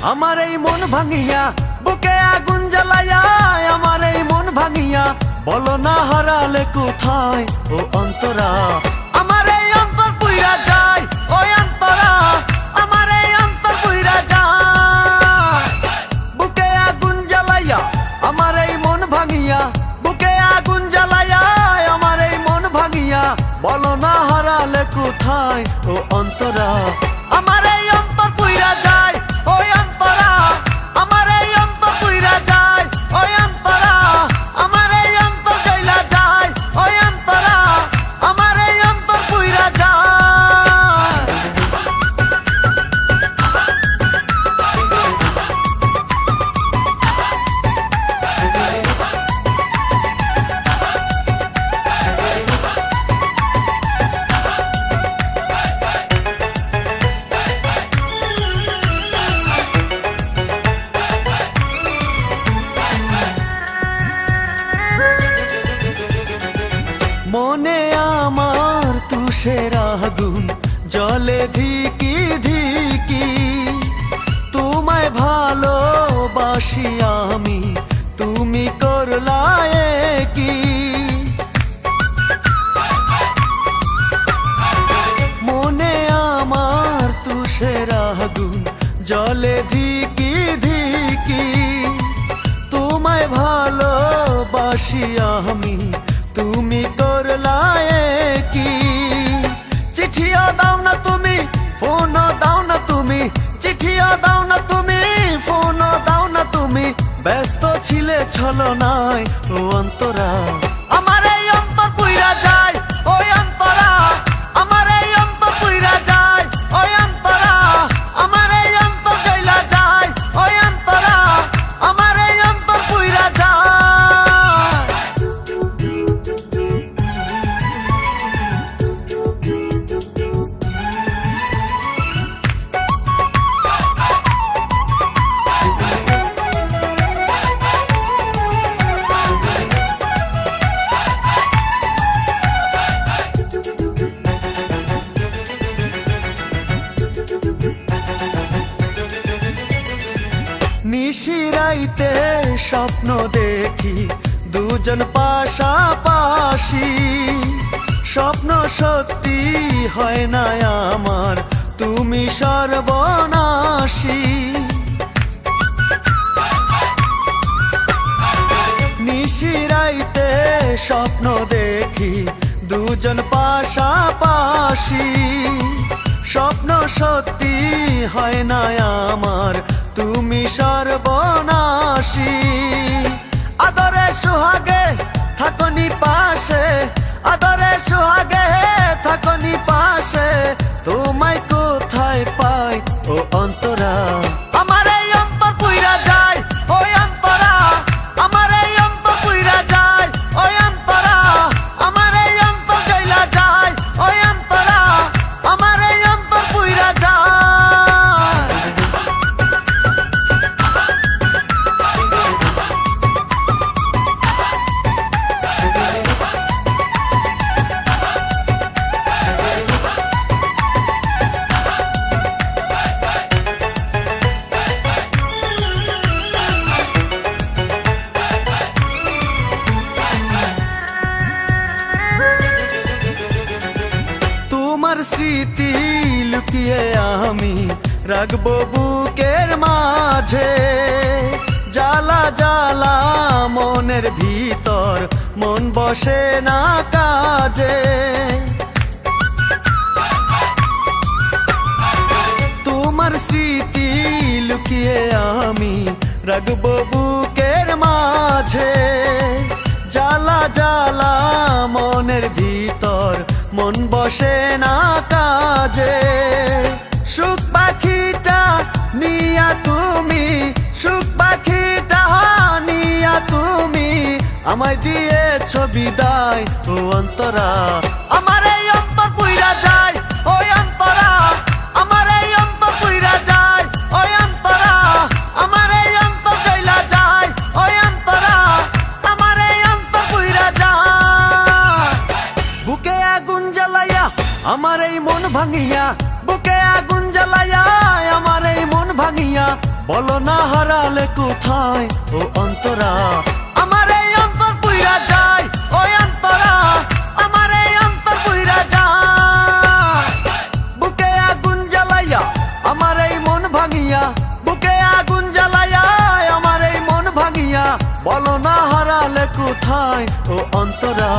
আমার এই মন ভাঙিয়া বুকে আগুন জ্বালাইয়া আমার এই মন ভাঙিয়া বলো না হারালে কোথায় ও অন্তরা আমার এই অন্তর পুইরা যায় ওই অন্তরা আমার এই অন্তর পুইরা যায় বুকে আগুন জ্বালাইয়া আমার এই মন ভাঙিয়া বুকে আগুন জ্বালাইয়া আমার এই মন ভাঙিয়া বলো না হারালে কোথায় ও অন্তরা আমার এই অন্তর পুইরা যায় ওই অন্তরা আমার এই অন্তর পুইরা যায় ওই অন্তরা আমার এই অন্তর জ্বলা যায় ওই অন্তরা আমার এই অন্তর পুইরা যায় মনে আমার তুষের আগুন জলে ধিকি ধিকি তোমায় ভালোবাসি আমি তুমি করলায়ে কি মনে আমার তুষের আগুন জলে ধিকি ধিকি তোমায় ভালোবাসি আমি তুমি করলায়ে কি চিঠিও দাও না তুমি ফোনও দাও না তুমি চিঠিও দাও না তুমি ফোনও দাও না তুমি ব্যস্ত ছিলে ছলনায় ও অন্তরা আমার এই অন্তর পুইরা যায় ওই অন্তরা আমার এই অন্তর পুইরা যায় ওই অন্তরা আমার এই অন্তর জ্বলা যায় ওই অন্তরা আমার এই অন্তর পুইরা যায় নিশিরাইতে স্বপ্ন দেখি দুজন পাশাপাশি স্বপ্ন সত্যি হয় না আমার তুমি সর্বনাশী নিশিরাইতে স্বপ্ন দেখি দুজন পাশাপাশি স্বপ্ন সত্যি হয় না আমার তুমি সর্বনাশী আদরে সুহাগে থাকনি পাশে আদরে সুহাগে থাকনি পাশে তোমায় কোথায় পাই ও অন্তরা আমার এই অন্তর পুইরা যায় ওই অন্তরা আমার এই অন্তর পুইরা যায় ওই অন্তরা আমার এই অন্তর জ্বলা যায় ওই অন্তরা আমার এই অন্তর পুইরা যায় তোমার স্মৃতি লুকিয়ে আমি রাখবো বুকের মাঝে জ্বালা জ্বালা মনের ভিতর মন বসে না কাজে তোমার স্মৃতি লুকিয়ে আমি রাখবো বুকের মাঝে জ্বালা জ্বালা মনের ভিতর মন বসে না কাজে সুখ পাখিটা নিয়া তুমি সুখ পাখিটা নিয়া তুমি আমায় দিয়েছ বিদায় ও অন্তরা আমার এই অন্তর পুইরা যায় ওই অন্তরা আমার এই অন্তর পুইরা যায় ওই অন্তরা আমার এই অন্তর জ্বলা যায় ওই অন্তরা আমার এই অন্তর পুইরা যায় বুকে আগুন জ্বালাইয়া আমার এই মন ভাঙিয়া বুকে আগুন জ্বালাইয়া আমার এই মন ভাঙিয়া বলো না হারালে কোথায় ও অন্তরা আমার এই অন্তর পুইরা যায় ওই অন্তরা আমার এই অন্তর পুইরা যায় বুকে আগুন জ্বালাইয়া আমার এই মন ভাঙিয়া বুকে আগুন জ্বালাইয়া আমার এই মন ভাঙিয়া বলো না হারালে কোথায় ও অন্তরা